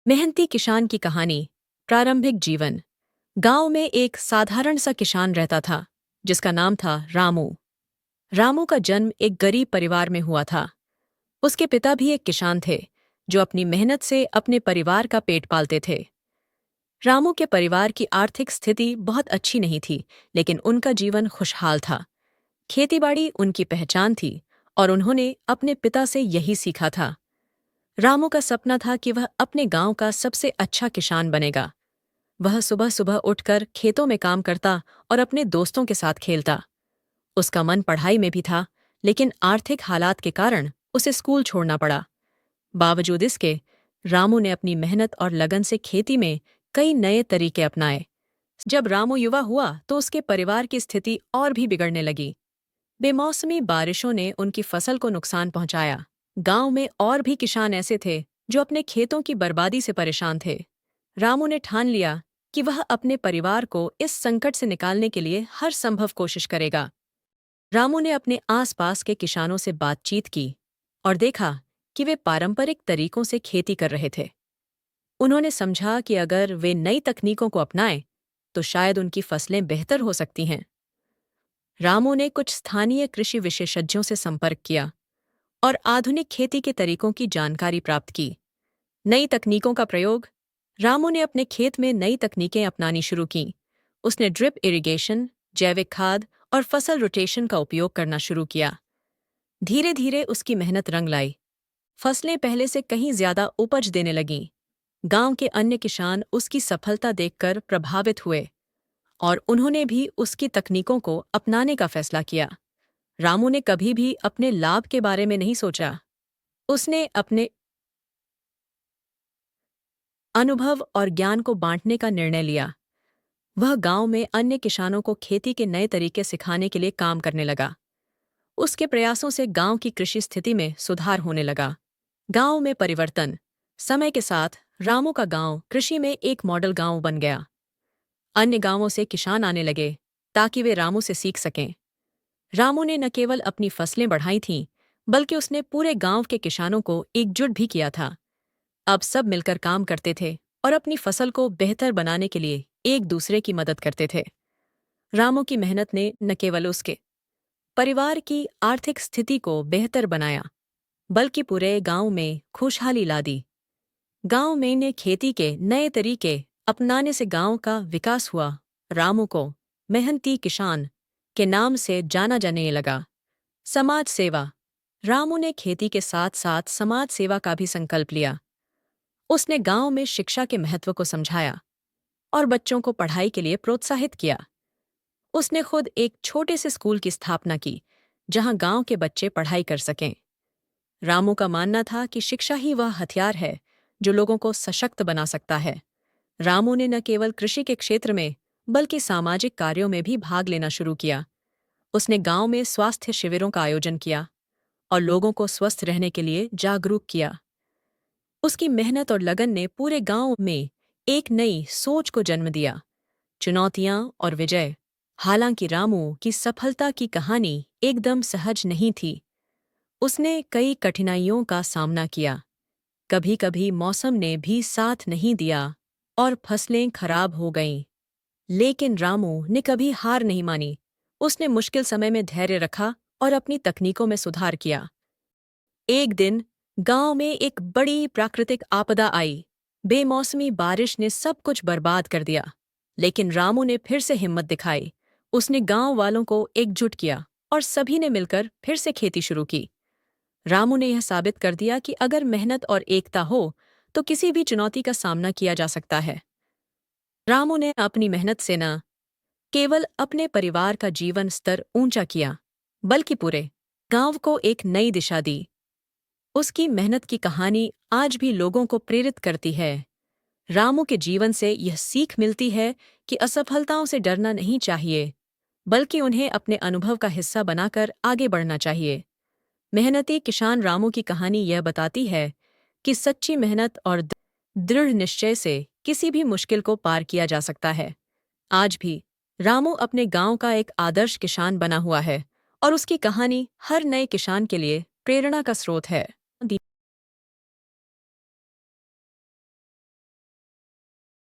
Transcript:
मेहनती किसान की कहानी। प्रारंभिक जीवन। गांव में एक साधारण सा किसान रहता था जिसका नाम था रामू। रामू का जन्म एक गरीब परिवार में हुआ था। उसके पिता भी एक किसान थे जो अपनी मेहनत से अपने परिवार का पेट पालते थे। रामू के परिवार की आर्थिक स्थिति बहुत अच्छी नहीं थी, लेकिन उनका जीवन खुशहाल था। खेतीबाड़ी उनकी पहचान थी और उन्होंने अपने पिता से यही सीखा था। रामू का सपना था कि वह अपने गांव का सबसे अच्छा किसान बनेगा। वह सुबह सुबह उठकर खेतों में काम करता और अपने दोस्तों के साथ खेलता। उसका मन पढ़ाई में भी था, लेकिन आर्थिक हालात के कारण उसे स्कूल छोड़ना पड़ा। बावजूद इसके, रामू ने अपनी मेहनत और लगन से खेती में कई नए तरीके अपनाए। जब रामू युवा हुआ तो उसके परिवार की स्थिति और भी बिगड़ने लगी। बेमौसमी बारिशों ने उनकी फसल को नुकसान पहुंचाया। गांव में और भी किसान ऐसे थे जो अपने खेतों की बर्बादी से परेशान थे। रामू ने ठान लिया कि वह अपने परिवार को इस संकट से निकालने के लिए हर संभव कोशिश करेगा। रामू ने अपने आसपास के किसानों से बातचीत की और देखा कि वे पारंपरिक तरीकों से खेती कर रहे थे। उन्होंने समझा कि अगर वे नई तकनीकों को अपनाएं तो शायद उनकी फसलें बेहतर हो सकती हैं। रामू ने कुछ स्थानीय कृषि विशेषज्ञों से संपर्क किया और आधुनिक खेती के तरीकों की जानकारी प्राप्त की। नई तकनीकों का प्रयोग। रामू ने अपने खेत में नई तकनीकें अपनानी शुरू कीं। उसने ड्रिप इरिगेशन, जैविक खाद और फसल रोटेशन का उपयोग करना शुरू किया। धीरे धीरे उसकी मेहनत रंग लाई। फसलें पहले से कहीं ज्यादा उपज देने लगीं। गांव के अन्य किसान उसकी सफलता देखकर प्रभावित हुए और उन्होंने भी उसकी तकनीकों को अपनाने का फैसला किया। रामू ने कभी भी अपने लाभ के बारे में नहीं सोचा। उसने अपने अनुभव और ज्ञान को बांटने का निर्णय लिया। वह गांव में अन्य किसानों को खेती के नए तरीके सिखाने के लिए काम करने लगा। उसके प्रयासों से गांव की कृषि स्थिति में सुधार होने लगा। गांव में परिवर्तन। समय के साथ रामू का गांव कृषि में एक मॉडल गांव बन गया। अन्य गांवों से किसान आने लगे ताकि वे रामू से सीख सकें। रामू ने न केवल अपनी फसलें बढ़ाई थीं, बल्कि उसने पूरे गांव के किसानों को एकजुट भी किया था। अब सब मिलकर काम करते थे और अपनी फसल को बेहतर बनाने के लिए एक दूसरे की मदद करते थे। रामू की मेहनत ने न केवल उसके परिवार की आर्थिक स्थिति को बेहतर बनाया, बल्कि पूरे गांव में खुशहाली ला दी। गांव में ने खेती के नए तरीके अपनाने से गांव का विकास हुआ। रामू को मेहनती किसान के नाम से जाना जाने लगा। समाज सेवा। रामू ने खेती के साथ साथ समाज सेवा का भी संकल्प लिया। उसने गांव में शिक्षा के महत्व को समझाया और बच्चों को पढ़ाई के लिए प्रोत्साहित किया। उसने खुद एक छोटे से स्कूल की स्थापना की जहां गांव के बच्चे पढ़ाई कर सकें। रामू का मानना था कि शिक्षा ही वह हथियार है जो लोगों को सशक्त बना सकता है। रामू ने न केवल कृषि के क्षेत्र में बल्कि सामाजिक कार्यों में भी भाग लेना शुरू किया। उसने गांव में स्वास्थ्य शिविरों का आयोजन किया और लोगों को स्वस्थ रहने के लिए जागरूक किया। उसकी मेहनत और लगन ने पूरे गांव में एक नई सोच को जन्म दिया। चुनौतियां और विजय। हालांकि रामू की सफलता की कहानी एकदम सहज नहीं थी। उसने कई कठिनाइयों का सामना किया। कभी कभी मौसम ने भी साथ नहीं दिया और फसलें खराब हो गईं। लेकिन रामू ने कभी हार नहीं मानी। उसने मुश्किल समय में धैर्य रखा और अपनी तकनीकों में सुधार किया। एक दिन गांव में एक बड़ी प्राकृतिक आपदा आई। बेमौसमी बारिश ने सब कुछ बर्बाद कर दिया। लेकिन रामू ने फिर से हिम्मत दिखाई। उसने गांव वालों को एकजुट किया और सभी ने मिलकर फिर से खेती शुरू की। रामू ने यह साबित कर दिया कि अगर मेहनत और एकता हो तो किसी भी चुनौती का सामना किया जा सकता है। रामू ने अपनी मेहनत से न केवल अपने परिवार का जीवन स्तर ऊंचा किया, बल्कि पूरे गांव को एक नई दिशा दी। उसकी मेहनत की कहानी आज भी लोगों को प्रेरित करती है। रामू के जीवन से यह सीख मिलती है कि असफलताओं से डरना नहीं चाहिए, बल्कि उन्हें अपने अनुभव का हिस्सा बनाकर आगे बढ़ना चाहिए। मेहनती किसान रामू की कहानी यह बताती है कि सच्ची मेहनत और दृढ़ निश्चय से किसी भी मुश्किल को पार किया जा सकता है। आज भी रामू अपने गांव का एक आदर्श किसान बना हुआ है और उसकी कहानी हर नए किसान के लिए प्रेरणा का स्रोत है।